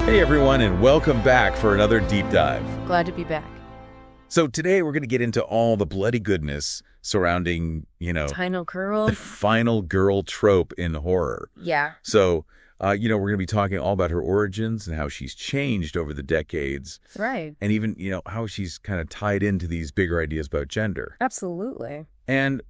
Hey everyone, and welcome back for another deep dive. Glad to be back. So today we're going to get into all the bloody goodness surrounding, Final girl. the final girl trope in horror. Yeah. So, we're going to be talking all about her origins and how she's changed over the decades. Right. And even, how she's kind of tied into these bigger ideas about gender. Absolutely. And,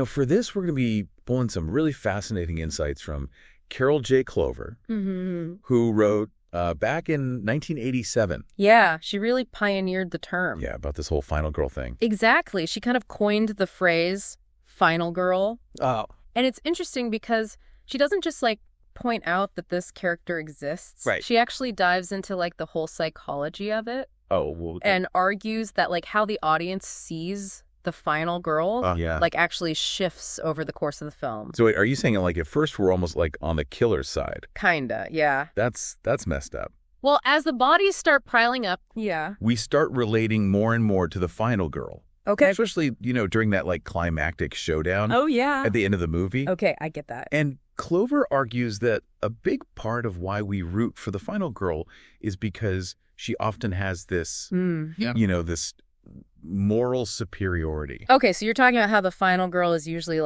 for this, we're going to be pulling some really fascinating insights from Carol J. Clover, who wrote back in 1987. Yeah, she really pioneered the term. Yeah, about this whole final girl thing. Exactly. She kind of coined the phrase final girl. Oh. And it's interesting because she doesn't just point out that this character exists. Right. She actually dives into the whole psychology of it. Oh, well. And argues that how the audience sees the final girl actually shifts over the course of the film. So wait, are you saying at first we're almost on the killer's side? Kinda, yeah. That's messed up. Well, as the bodies start piling up, we start relating more and more to the final girl. Okay. Especially, during that climactic showdown. Oh, yeah. At the end of the movie. Okay, I get that. And Clover argues that a big part of why we root for the final girl is because she often has this, this moral superiority. Okay, so you're talking about how the final girl is usually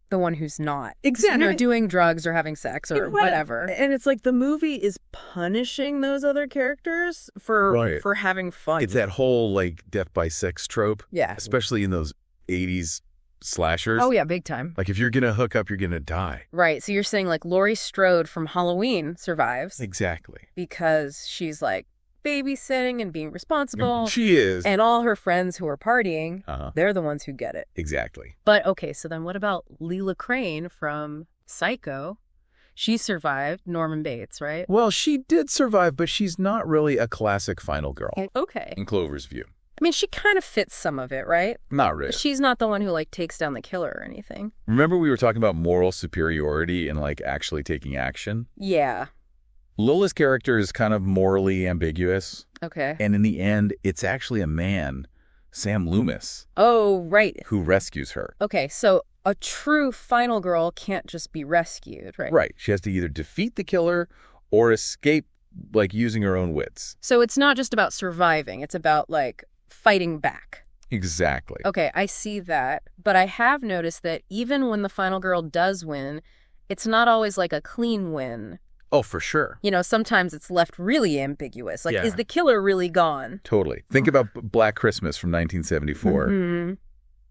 the one who's not. Exactly. Doing drugs or having sex or whatever. And it's the movie is punishing those other characters for having fun. It's that whole death by sex trope. Yeah. Especially in those 80s slashers. Oh, yeah, big time. If you're going to hook up, you're going to die. Right. So you're saying Laurie Strode from Halloween survives. Exactly. Because she's babysitting and being responsible. She is. And all her friends who are partying, they're the ones who get it. Exactly. But okay, so then what about Leela Crane from Psycho? She survived Norman Bates, right? Well, she did survive, but she's not really a classic final girl. Okay. In Clover's view. I mean, she kind of fits some of it, right? Not really. She's not the one who takes down the killer or anything. Remember we were talking about moral superiority and actually taking action? Yeah. Lola's character is kind of morally ambiguous. Okay. And in the end, it's actually a man, Sam Loomis. Oh, right. Who rescues her. Okay, so a true final girl can't just be rescued, right? Right. She has to either defeat the killer or escape, using her own wits. So it's not just about surviving. It's about, fighting back. Exactly. Okay, I see that. But I have noticed that even when the final girl does win, it's not always a clean win. Oh, for sure. Sometimes it's left really ambiguous. Is the killer really gone? Totally. Think about Black Christmas from 1974. Mm-hmm.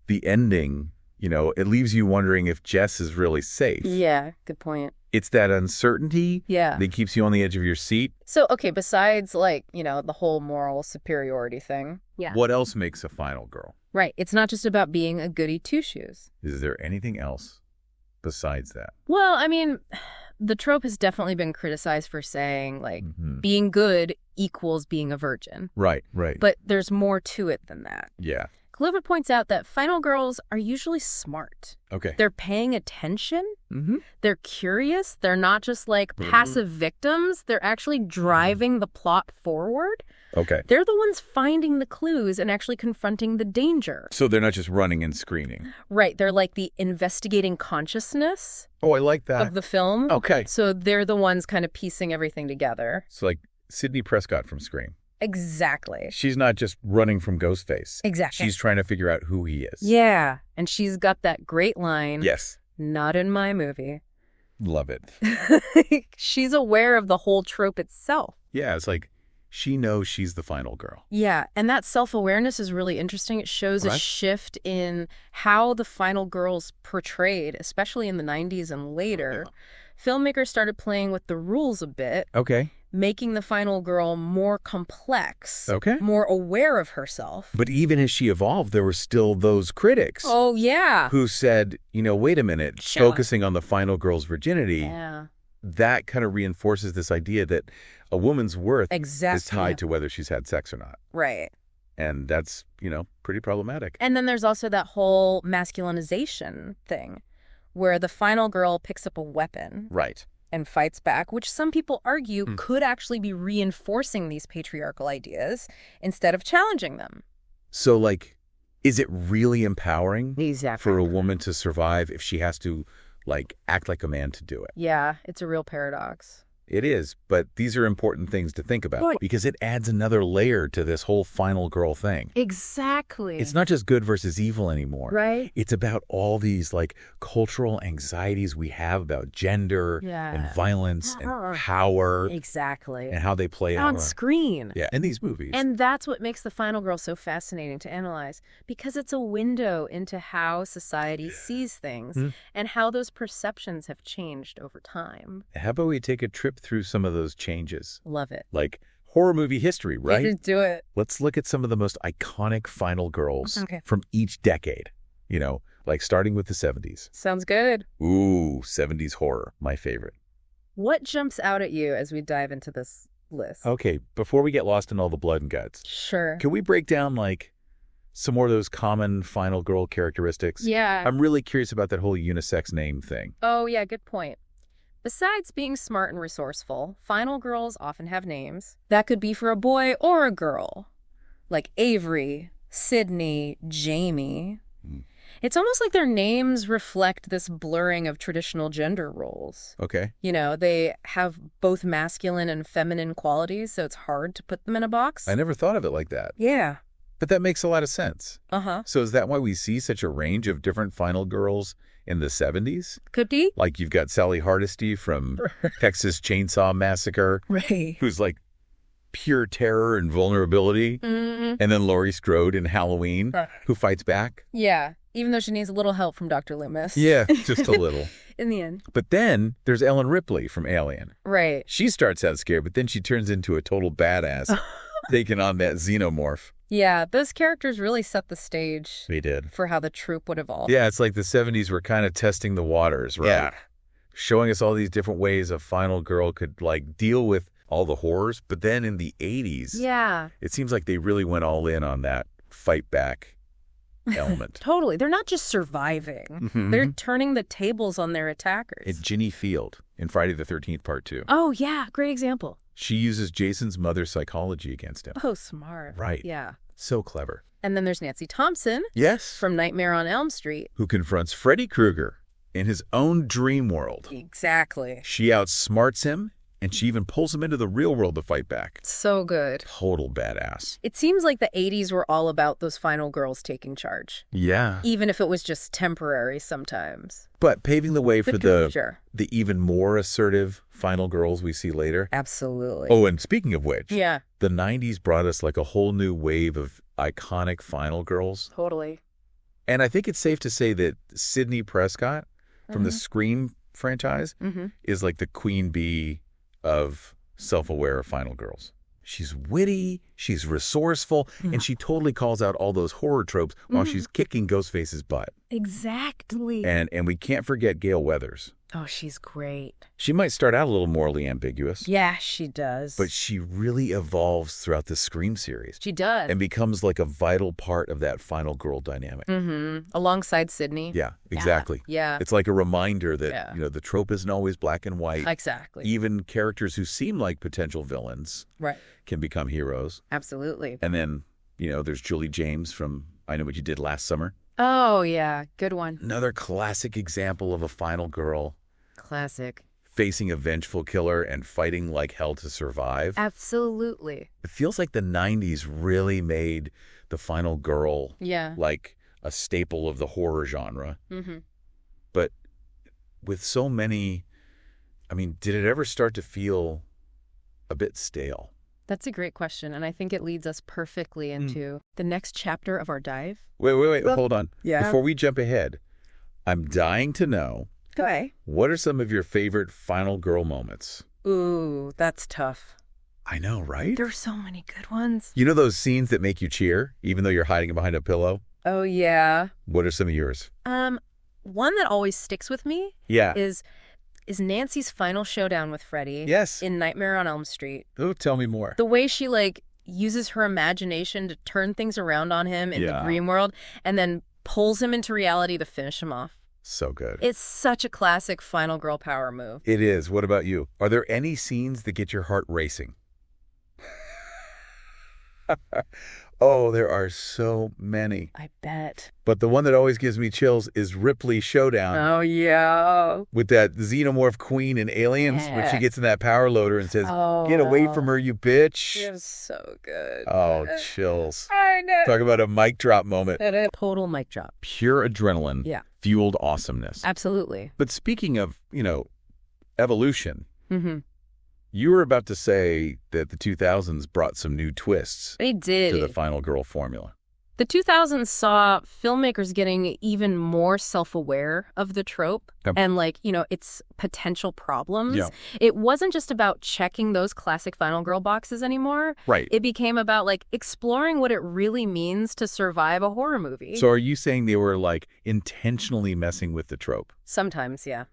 The ending, it leaves you wondering if Jess is really safe. Yeah, good point. It's that uncertainty that keeps you on the edge of your seat. So, okay, besides, the whole moral superiority thing. Yeah. What else makes a final girl? Right. It's not just about being a goody two-shoes. Is there anything else besides that? Well, I mean, the trope has definitely been criticized for saying, being good equals being a virgin. Right, right. But there's more to it than that. Yeah. Clover points out that final girls are usually smart. Okay. They're paying attention. Mm-hmm. They're curious. They're not just passive victims. They're actually driving the plot forward. Okay. They're the ones finding the clues and actually confronting the danger. So they're not just running and screaming. Right. They're the investigating consciousness. Oh, I like that. Of the film. Okay. So they're the ones kind of piecing everything together. It's Sidney Prescott from Scream. Exactly. She's not just running from Ghostface. Exactly. She's trying to figure out who he is. Yeah. And she's got that great line. Yes. Not in my movie. Love it. She's aware of the whole trope itself. Yeah, it's she knows she's the final girl. Yeah, and that self-awareness is really interesting. It shows a shift in how the final girl's portrayed, especially in the 90s and later. Filmmakers started playing with the rules a bit. Okay. Making the final girl more complex. Okay. More aware of herself. But even as she evolved, there were still those critics. Oh, yeah. Who said, wait a minute, focusing on the final girl's virginity. Yeah. That kind of reinforces this idea that a woman's worth is Exactly. tied to whether she's had sex or not. Right. And that's, pretty problematic. And then there's also that whole masculinization thing where the final girl picks up a weapon. Right. And fights back, which some people argue could actually be reinforcing these patriarchal ideas instead of challenging them. So, is it really empowering Exactly. for a woman to survive if she has to, act like a man to do it? Yeah, it's a real paradox. It is, but these are important things to think about because it adds another layer to this whole final girl thing. Exactly. It's not just good versus evil anymore. Right. It's about all these like cultural anxieties we have about gender and violence and power. Exactly. And how they play out on screen. Yeah, in these movies. And that's what makes the final girl so fascinating to analyze, because it's a window into how society sees things and how those perceptions have changed over time. How about we take a trip through some of those changes? Love it. Like horror movie history, right? Let's do it. Let's look at some of the most iconic final girls from each decade. You know, like starting with the 70s. Sounds good. Ooh, 70s horror, my favorite. What jumps out at you as we dive into this list? Okay, before we get lost in all the blood and guts. Sure. Can we break down like some more of those common final girl characteristics? Yeah. I'm really curious about that whole unisex name thing. Oh, yeah, good point. Besides being smart and resourceful, final girls often have names. That could be for a boy or a girl, like Avery, Sidney, Jamie. It's almost like their names reflect this blurring of traditional gender roles. Okay. You know, they have both masculine and feminine qualities, so it's hard to put them in a box. I never thought of it like that. Yeah. But that makes a lot of sense. Uh-huh. So is that why we see such a range of different final girls in the 70s? Could be. Like you've got Sally Hardesty from Texas Chainsaw Massacre. Right. Who's like pure terror and vulnerability. Mm-hmm. And then Laurie Strode in Halloween, who fights back. Yeah, even though she needs a little help from Dr. Loomis. Yeah, just a little. In the end. But then there's Ellen Ripley from Alien. Right. She starts out scared, but then she turns into a total badass, taking on that xenomorph. Yeah, those characters really set the stage. They did. For how the troupe would evolve. Yeah, it's like the 70s were kind of testing the waters, right? Yeah. Showing us all these different ways a final girl could like deal with all the horrors. But then in the 80s, it seems like they really went all in on that fight back element. Totally. They're not just surviving. Mm-hmm. They're turning the tables on their attackers. It's Ginny Field in Friday the 13th Part 2. Oh, yeah. Great example. She uses Jason's mother's psychology against him. Oh, smart. Right. Yeah. So clever. And then there's Nancy Thompson. Yes. From Nightmare on Elm Street. Who confronts Freddy Krueger in his own dream world. Exactly. She outsmarts him, and she even pulls him into the real world to fight back. So good. Total badass. It seems like the 80s were all about those final girls taking charge. Yeah. Even if it was just temporary sometimes. But paving the way for the even more assertive final girls we see later. Absolutely. Oh, and speaking of which, the 90s brought us like a whole new wave of iconic final girls. Totally. And I think it's safe to say that Sidney Prescott from the Scream franchise is like the queen bee of self-aware final girls. She's witty, she's resourceful, and she totally calls out all those horror tropes while she's kicking Ghostface's butt. Exactly. And we can't forget Gale Weathers. Oh, she's great. She might start out a little morally ambiguous. Yeah, she does. But she really evolves throughout the Scream series. She does. And becomes like a vital part of that final girl dynamic. Alongside Sidney. Yeah, exactly. Yeah. It's like a reminder that, you know, the trope isn't always black and white. Exactly. Even characters who seem like potential villains can become heroes. Absolutely. And then, you know, there's Julie James from I Know What You Did Last Summer. Oh, yeah. Good one. Another classic example of a final girl. Classic. Facing a vengeful killer and fighting like hell to survive. Absolutely. It feels like the 90s really made the final girl like a staple of the horror genre. But with so many, I mean, did it ever start to feel a bit stale? That's a great question, and I think it leads us perfectly into the next chapter of our dive. Wait, hold on. Yeah. Before we jump ahead, I'm dying to know, what are some of your favorite final girl moments? Ooh, that's tough. I know, right? There's so many good ones. You know those scenes that make you cheer, even though you're hiding behind a pillow? Oh, yeah. What are some of yours? One that always sticks with me is Nancy's final showdown with Freddy in Nightmare on Elm Street. Oh, tell me more. The way she, like, uses her imagination to turn things around on him in the dream world and then pulls him into reality to finish him off. So good. It's such a classic final girl power move. It is. What about you? Are there any scenes that get your heart racing? Oh, there are so many. I bet. But the one that always gives me chills is Ripley Showdown. Oh, yeah. With that xenomorph queen in Aliens, when she gets in that power loader and says, "Get away from her, you bitch." It was so good. Oh, chills. I know. Talk about a mic drop moment. Total mic drop. Pure adrenaline. Yeah. Fueled awesomeness. Absolutely. But speaking of, evolution, you were about to say that the 2000s brought some new twists They did. to the final girl formula. The 2000s saw filmmakers getting even more self-aware of the trope and, its potential problems. Yeah. It wasn't just about checking those classic final girl boxes anymore. Right. It became about, exploring what it really means to survive a horror movie. So are you saying they were, intentionally messing with the trope? Sometimes, yeah.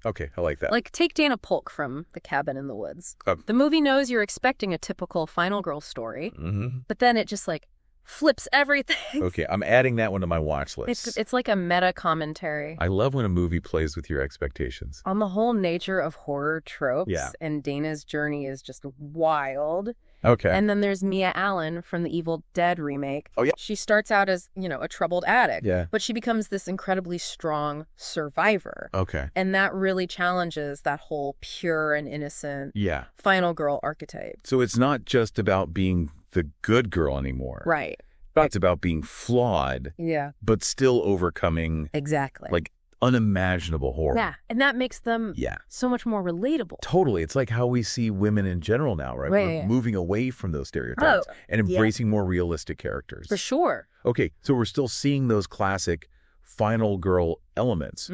Okay, I like that. Take Dana Polk from The Cabin in the Woods. The movie knows you're expecting a typical final girl story, but then it just, flips everything. Okay, I'm adding that one to my watch list. It's like a meta commentary. I love when a movie plays with your expectations. On the whole nature of horror tropes, Yeah. And Dana's journey is just wild. Okay. And then there's Mia Allen from the Evil Dead remake. Oh, yeah. She starts out as, a troubled addict. Yeah. But she becomes this incredibly strong survivor. Okay. And that really challenges that whole pure and innocent final girl archetype. So it's not just about being the good girl anymore. Right. It's about being flawed, but still overcoming exactly unimaginable horror. Yeah, and that makes them so much more relatable. Totally. It's like how we see women in general now, right? We're moving away from those stereotypes and embracing more realistic characters. For sure. Okay, so we're still seeing those classic final girl elements,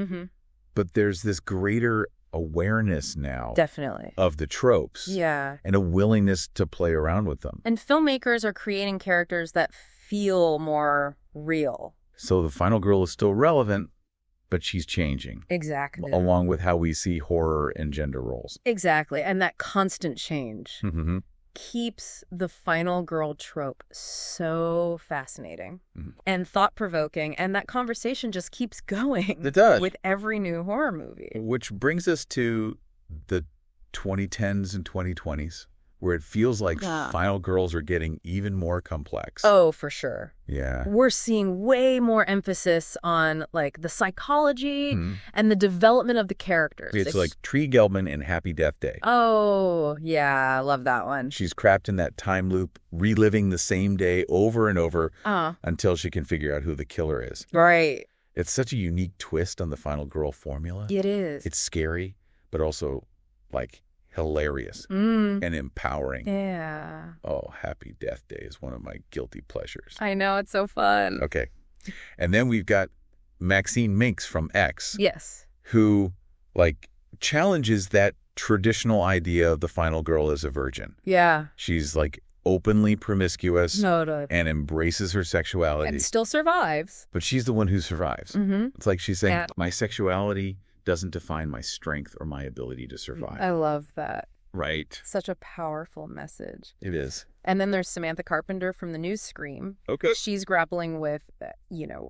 but there's this greater awareness now definitely of the tropes and a willingness to play around with them. And filmmakers are creating characters that feel more real. So the final girl is still relevant, but she's changing. Exactly. Along with how we see horror and gender roles. Exactly. And that constant change keeps the final girl trope so fascinating and thought-provoking, and that conversation just keeps going. It does. With every new horror movie. Which brings us to the 2010s and 2020s, where it feels like final girls are getting even more complex. Oh, for sure. Yeah. We're seeing way more emphasis on, the psychology and the development of the characters. It's like Tree Gelman in Happy Death Day. Oh, yeah. I love that one. She's trapped in that time loop, reliving the same day over and over until she can figure out who the killer is. Right. It's such a unique twist on the final girl formula. It is. It's scary, but also, hilarious and empowering. Yeah. Oh, Happy Death Day is one of my guilty pleasures. I know, it's so fun. Okay. And then we've got Maxine Minks from X. Yes. Who, challenges that traditional idea of the final girl as a virgin. Yeah. She's, openly promiscuous and embraces her sexuality. And still survives. But she's the one who survives. It's like she's saying, Yeah. my sexuality doesn't define my strength or my ability to survive. I love that. Right. Such a powerful message. It is. And then there's Samantha Carpenter from the new Scream. Okay. She's grappling with,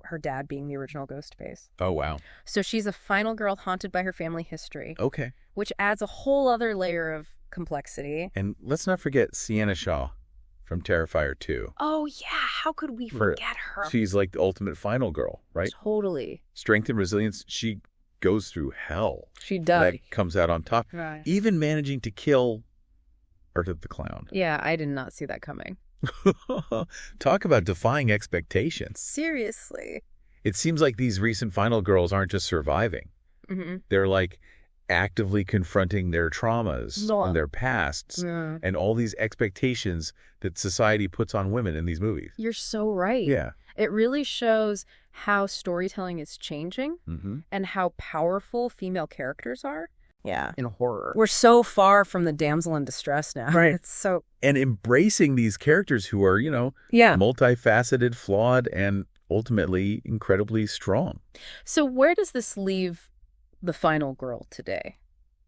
her dad being the original Ghostface. Oh, wow. So she's a final girl haunted by her family history. Okay. Which adds a whole other layer of complexity. And let's not forget Sienna Shaw from Terrifier 2. Oh, yeah. How could we forget her? She's the ultimate final girl, right? Totally. Strength and resilience. She goes through hell. She does. That comes out on top. Right. Even managing to kill Art of the Clown. Yeah, I did not see that coming. Talk about defying expectations. Seriously. It seems like these recent final girls aren't just surviving. They're actively confronting their traumas and their pasts and all these expectations that society puts on women in these movies. You're so right. Yeah. It really shows how storytelling is changing and how powerful female characters are. Yeah. In horror. We're so far from the damsel in distress now. Right. It's so... And embracing these characters who are, multifaceted, flawed, and ultimately incredibly strong. So where does this leave the final girl today?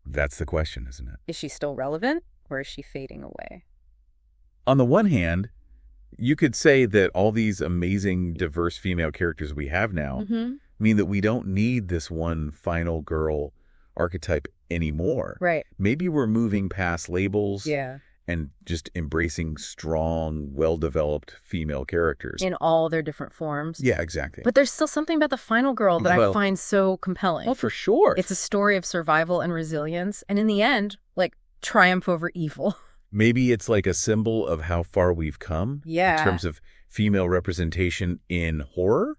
That's the question, isn't it? Is she still relevant, or is she fading away? On the one hand, you could say that all these amazing, diverse female characters we have now mean that we don't need this one final girl archetype anymore. Right. Maybe we're moving past labels and just embracing strong, well-developed female characters. In all their different forms. Yeah, exactly. But there's still something about the final girl that I find so compelling. Oh, for sure. It's a story of survival and resilience, and in the end, like, triumph over evil. Maybe it's like a symbol of how far we've come in terms of female representation in horror,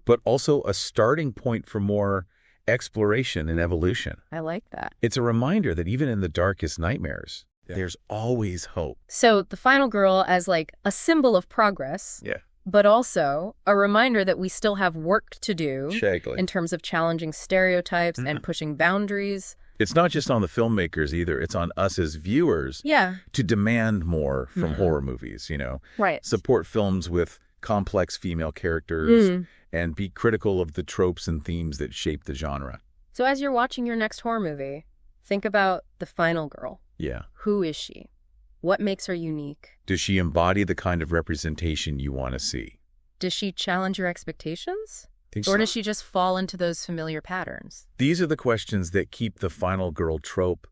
but also a starting point for more exploration and evolution. I like that. It's a reminder that even in the darkest nightmares, there's always hope. So the final girl as like a symbol of progress, but also a reminder that we still have work to do in terms of challenging stereotypes and pushing boundaries. It's not just on the filmmakers either. It's on us as viewers to demand more from horror movies, you know. Right. Support films with complex female characters and be critical of the tropes and themes that shape the genre. So as you're watching your next horror movie, think about the final girl. Yeah. Who is she? What makes her unique? Does she embody the kind of representation you want to see? Does she challenge your expectations? Or does she just fall into those familiar patterns? These are the questions that keep the final girl trope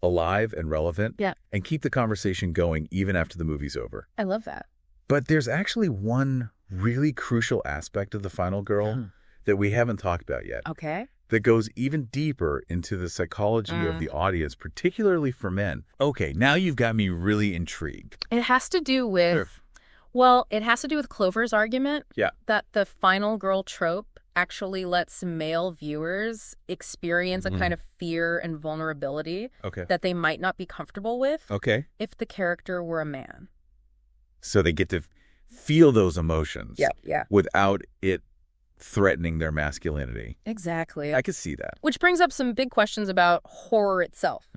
alive and relevant and keep the conversation going even after the movie's over. I love that. But there's actually one really crucial aspect of the final girl that we haven't talked about yet. Okay. That goes even deeper into the psychology of the audience, particularly for men. Okay, now you've got me really intrigued. It has to do with, well, it has to do with Clover's argument that the final girl trope actually lets male viewers experience a kind of fear and vulnerability that they might not be comfortable with if the character were a man. So they get to feel those emotions Yeah. without it threatening their masculinity. Exactly. I could see that. Which brings up some big questions about horror itself.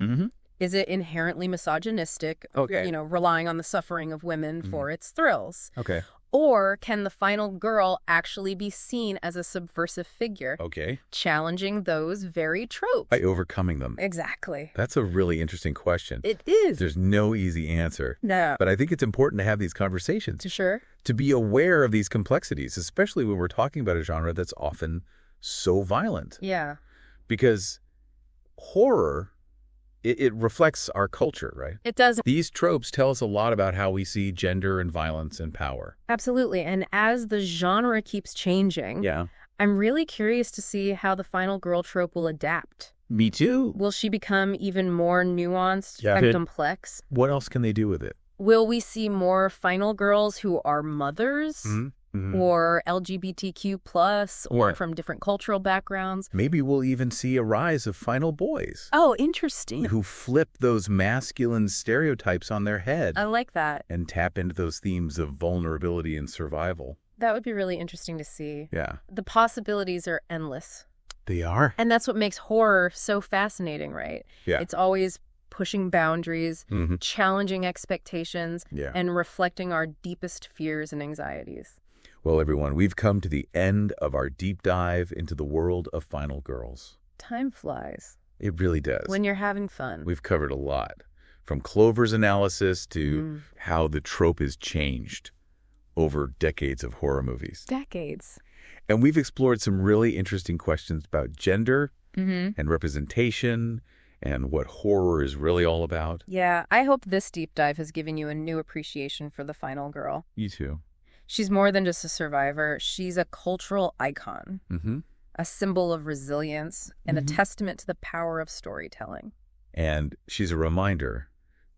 Is it inherently misogynistic, you know, relying on the suffering of women for its thrills? Or can the final girl actually be seen as a subversive figure, challenging those very tropes? By overcoming them. Exactly. That's a really interesting question. It is. There's no easy answer. No. But I think it's important to have these conversations. Sure. To be aware of these complexities, especially when we're talking about a genre that's often so violent. Yeah. Because horror, it reflects our culture, right? It does. These tropes tell us a lot about how we see gender and violence and power. Absolutely. And as the genre keeps changing, I'm really curious to see how the final girl trope will adapt. Me too. Will she become even more nuanced and complex? What else can they do with it? Will we see more final girls who are mothers? Or LGBTQ+, or from different cultural backgrounds. Maybe we'll even see a rise of final boys. Oh, interesting. Who flip those masculine stereotypes on their head. I like that. And tap into those themes of vulnerability and survival. That would be really interesting to see. Yeah. The possibilities are endless. They are. And that's what makes horror so fascinating, right? Yeah. It's always pushing boundaries, challenging expectations, and reflecting our deepest fears and anxieties. Well, everyone, we've come to the end of our deep dive into the world of Final Girls. Time flies. It really does. When you're having fun. We've covered a lot, from Clover's analysis to how the trope has changed over decades of horror movies. Decades. And we've explored some really interesting questions about gender and representation and what horror is really all about. Yeah, I hope this deep dive has given you a new appreciation for the final girl. You too. She's more than just a survivor. She's a cultural icon, a symbol of resilience, and a testament to the power of storytelling. And she's a reminder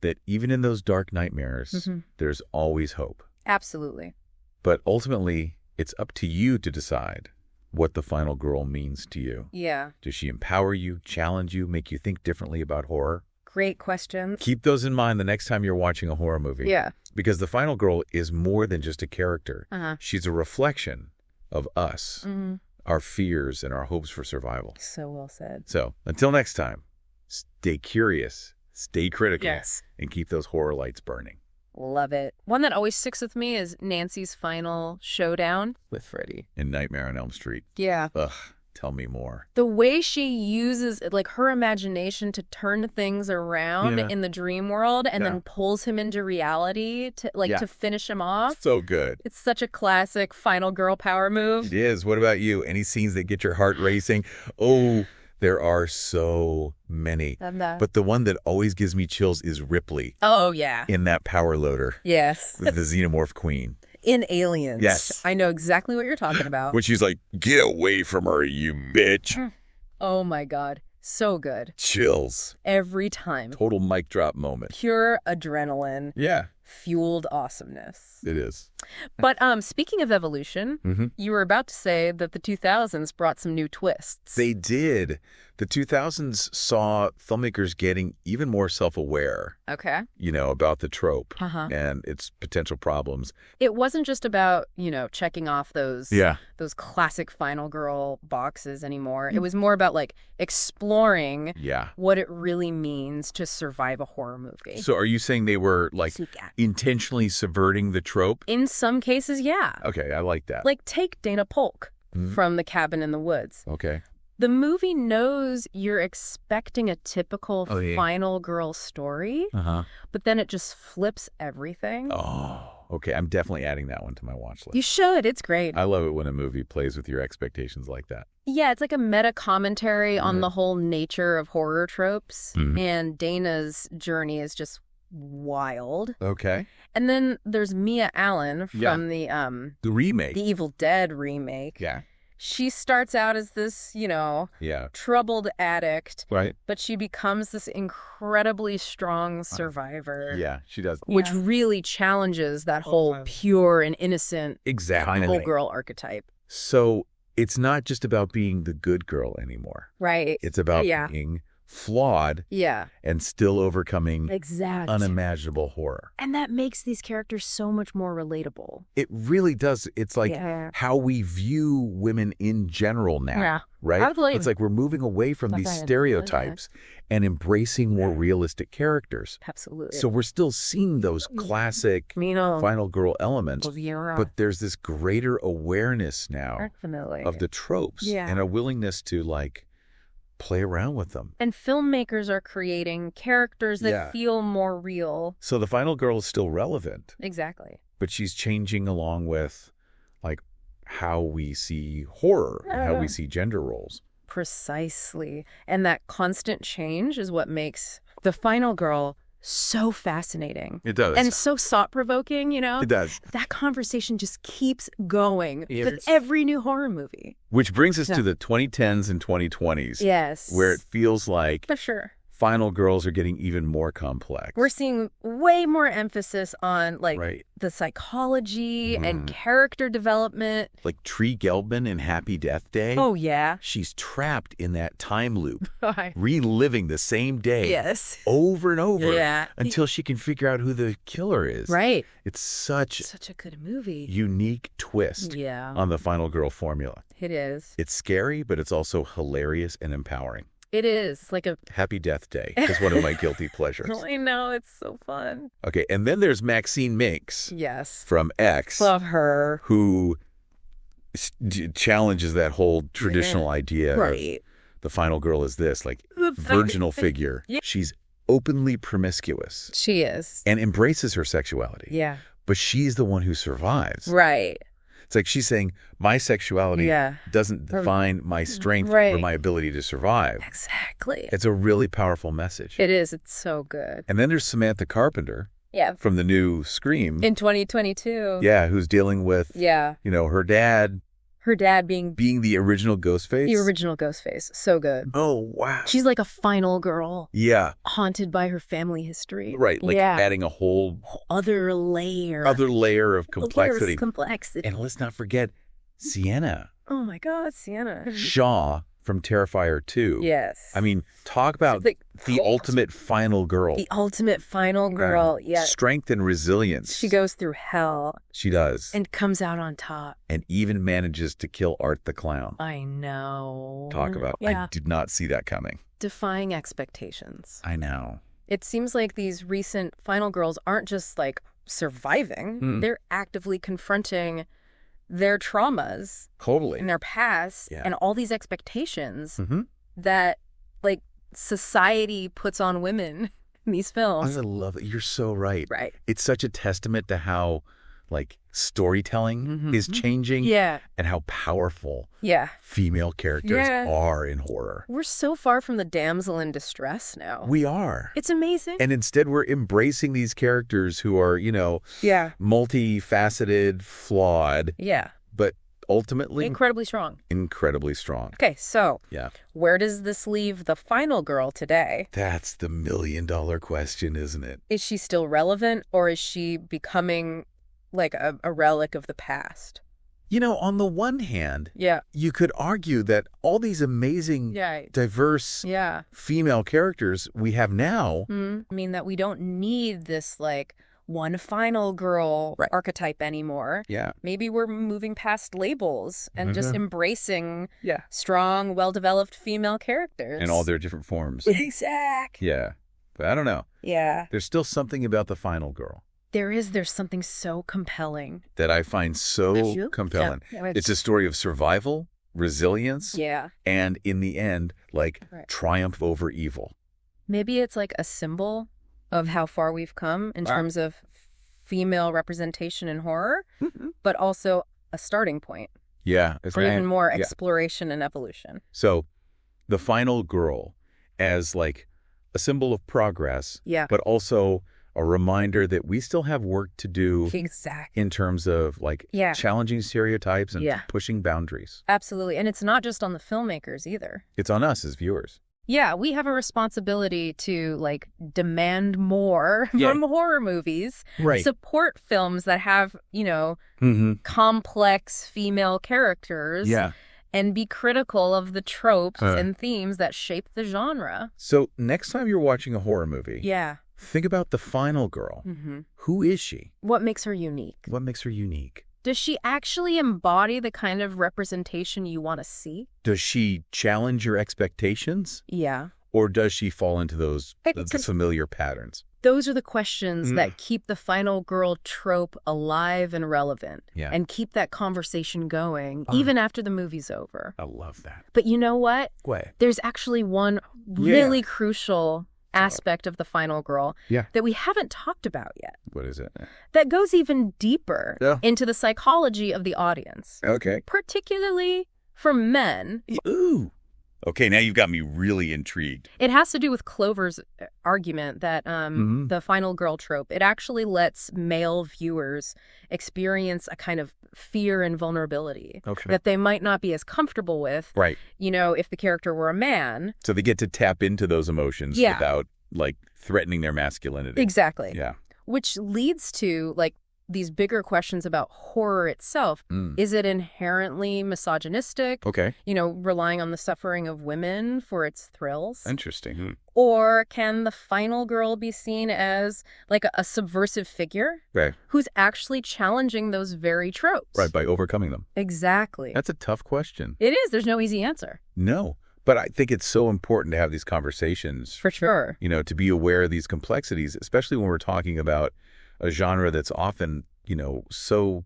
that even in those dark nightmares, there's always hope. Absolutely. But ultimately, it's up to you to decide what the final girl means to you. Yeah. Does she empower you, challenge you, make you think differently about horror? Great questions. Keep those in mind the next time you're watching a horror movie. Yeah. Because the final girl is more than just a character. She's a reflection of us, our fears, and our hopes for survival. So well said. So until next time, stay curious, stay critical, and keep those horror lights burning. Love it. One that always sticks with me is Nancy's final showdown with Freddy. In Nightmare on Elm Street. Yeah. Ugh. Tell me more. The way she uses like her imagination to turn things around in the dream world and then pulls him into reality to to finish him off. So good. It's such a classic final girl power move. It is. What about you? Any scenes that get your heart racing? Oh, There are so many. But the one that always gives me chills is Ripley. Oh, yeah. In that power loader. Yes. The xenomorph queen. In Aliens. Yes. I know exactly what you're talking about. When she's like, get away from her, you bitch. Oh, my God. So good. Chills. Every time. Total mic drop moment. Pure adrenaline. Yeah. Fueled awesomeness. It is. But speaking of evolution, you were about to say that the 2000s brought some new twists. They did. The 2000s saw filmmakers getting even more self-aware, Okay. About the trope and its potential problems. It wasn't just about, checking off those classic final girl boxes anymore. It was more about exploring what it really means to survive a horror movie. So are you saying they were intentionally subverting the trope? In some cases, yeah. Okay, I like that. Take Dana Polk from The Cabin in the Woods. Okay. The movie knows you're expecting a typical final girl story, but then it just flips everything. Oh, okay. I'm definitely adding that one to my watch list. You should. It's great. I love it when a movie plays with your expectations like that. Yeah, it's like a meta commentary on the whole nature of horror tropes, and Dana's journey is just wild. Okay. And then there's Mia Allen from the remake. The Evil Dead remake. Yeah. She starts out as this, troubled addict. Right. But she becomes this incredibly strong survivor. Yeah, she does. Which really challenges that whole pure and innocent whole girl archetype. So it's not just about being the good girl anymore. Right. It's about being flawed and still overcoming unimaginable horror. And that makes these characters so much more relatable. It really does. It's like how we view women in general now, right? Absolutely. It's like we're moving away from these stereotypes and embracing more realistic characters. Absolutely. So we're still seeing those classic final girl elements, but there's this greater awareness now of the tropes and a willingness to play around with them. And filmmakers are creating characters that feel more real. So the final girl is still relevant. Exactly. But she's changing along with how we see horror and how we see gender roles. Precisely. And that constant change is what makes the final girl so fascinating. It does. And so thought-provoking, It does. That conversation just keeps going with every new horror movie. Which brings us to the 2010s and 2020s. Yes. Where it feels like for sure final girls are getting even more complex. We're seeing way more emphasis on the psychology and character development. Like Tree Gelbman in Happy Death Day. Oh, yeah. She's trapped in that time loop, reliving the same day over and over until she can figure out who the killer is. Right. It's such a good movie. Unique twist on the final girl formula. It is. It's scary, but it's also hilarious and empowering. It is like a Happy Death Day is one of my guilty pleasures. I know, it's so fun. Okay, and then there's Maxine Minks. Yes. From X. Love her. Who challenges that whole traditional idea of the final girl is this, virginal figure. She's openly promiscuous. She is. And embraces her sexuality. Yeah. But she's the one who survives. Right. It's like she's saying, my sexuality doesn't define my strength or my ability to survive. Exactly. It's a really powerful message. It is. It's so good. And then there's Samantha Carpenter. From the new Scream. In 2022. Yeah, who's dealing with, her dad. Her dad being the original Ghostface? The original Ghostface. So good. Oh, wow. She's like a final girl. Yeah. Haunted by her family history. Right. Adding a whole other layer of complexity. Complexity. And let's not forget Sienna. Oh, my God, Sienna. Shaw from Terrifier 2. Yes. I mean, talk about the ultimate final girl. The ultimate final girl, Strength and resilience. She goes through hell. She does. And comes out on top. And even manages to kill Art the Clown. I know. Talk about, I did not see that coming. Defying expectations. I know. It seems like these recent final girls aren't just surviving. They're actively confronting their traumas in their past and all these expectations that society puts on women in these films. I love it. You're so right. Right. It's such a testament to how like storytelling is changing and how powerful female characters are in horror. We're so far from the damsel in distress now. We are. It's amazing. And instead we're embracing these characters who are, multifaceted, flawed. Yeah. But ultimately incredibly strong. Incredibly strong. Okay, so where does this leave the final girl today? That's the million-dollar question, isn't it? Is she still relevant, or is she becoming like a relic of the past? On the one hand, you could argue that all these amazing, diverse female characters we have now mean that we don't need this like one final girl archetype anymore. Yeah. Maybe we're moving past labels and just embracing strong, well-developed female characters. In all their different forms. Exactly. Yeah. But I don't know. Yeah. There's still something about the final girl. There's something so compelling. That I find so compelling. Yeah. It's a story of survival, resilience, and in the end, triumph over evil. Maybe it's like a symbol of how far we've come in terms of female representation in horror, but also a starting point. Yeah. For even more exploration and evolution. So the final girl as like a symbol of progress, but also a reminder that we still have work to do in terms of challenging stereotypes and pushing boundaries. Absolutely. And it's not just on the filmmakers either. It's on us as viewers. Yeah, we have a responsibility to demand more from horror movies. Right. Support films that have, complex female characters. Yeah. And be critical of the tropes and themes that shape the genre. So next time you're watching a horror movie, think about the final girl. Who is she? What makes her unique? What makes her unique? Does she actually embody the kind of representation you want to see? Does she challenge your expectations? Yeah. Or does she fall into those familiar patterns? Those are the questions that keep the final girl trope alive and relevant. Yeah. And keep that conversation going even after the movie's over. I love that. But you know what? What? There's actually one really crucial aspect of the final girl that we haven't talked about yet. What is it? That goes even deeper into the psychology of the audience. Okay. Particularly for men. Ooh. Okay, now you've got me really intrigued. It has to do with Clover's argument that the final girl trope, it actually lets male viewers experience a kind of fear and vulnerability that they might not be as comfortable with, if the character were a man. So they get to tap into those emotions without, threatening their masculinity. Exactly. Yeah. Which leads to, these bigger questions about horror itself. Is it inherently misogynistic? Okay. Relying on the suffering of women for its thrills? Interesting. Or can the final girl be seen as a subversive figure who's actually challenging those very tropes? Right, by overcoming them. Exactly. That's a tough question. It is. There's no easy answer. No. But I think it's so important to have these conversations. For sure. To be aware of these complexities, especially when we're talking about a genre that's often, so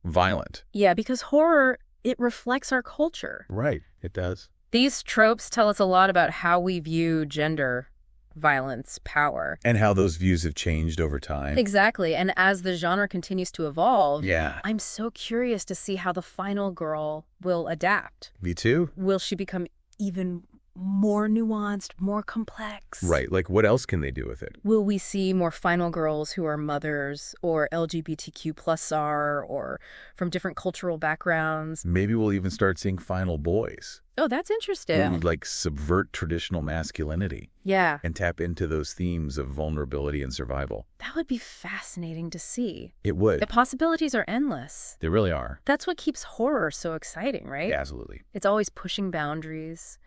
violent. Yeah, because horror, it reflects our culture. Right, it does. These tropes tell us a lot about how we view gender, violence, power. And how those views have changed over time. Exactly. And as the genre continues to evolve, yeah, I'm so curious to see how the final girl will adapt. Me too. Will she become even more nuanced, more complex? Right. What else can they do with it? Will we see more final girls who are mothers or LGBTQ+R or from different cultural backgrounds? Maybe we'll even start seeing final boys. Oh, that's interesting. Who subvert traditional masculinity. Yeah. And tap into those themes of vulnerability and survival. That would be fascinating to see. It would. The possibilities are endless. They really are. That's what keeps horror so exciting, right? Yeah, absolutely. It's always pushing boundaries,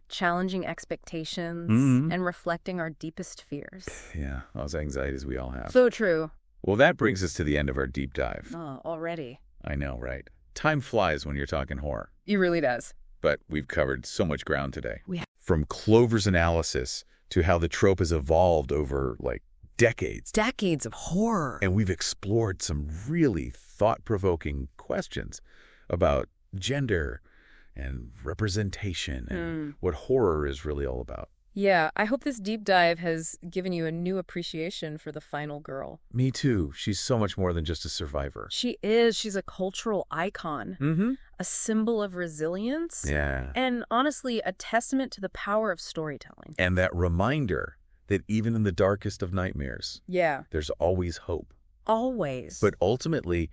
challenging expectations, and reflecting our deepest fears. Yeah, those anxieties we all have. So true. Well, that brings us to the end of our deep dive. Oh, already. I know, right? Time flies when you're talking horror. It really does. But we've covered so much ground today. We have. From Clover's analysis to how the trope has evolved over, decades. Decades of horror. And we've explored some really thought-provoking questions about gender and representation and what horror is really all about. Yeah, I hope this deep dive has given you a new appreciation for the final girl. Me too. She's so much more than just a survivor. She is. She's a cultural icon, a symbol of resilience, and honestly, a testament to the power of storytelling. And that reminder that even in the darkest of nightmares, there's always hope. Always. But ultimately,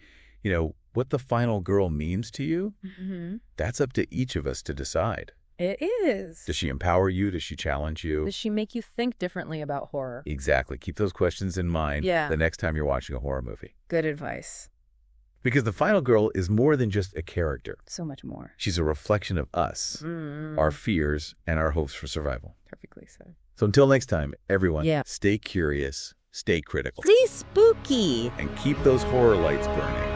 what the final girl means to you, that's up to each of us to decide. It is. Does she empower you? Does she challenge you? Does she make you think differently about horror? Exactly. Keep those questions in mind the next time you're watching a horror movie. Good advice. Because the final girl is more than just a character. So much more. She's a reflection of us, our fears, and our hopes for survival. Perfectly said. So until next time, everyone, stay curious, stay critical. Stay spooky. And keep those horror lights burning.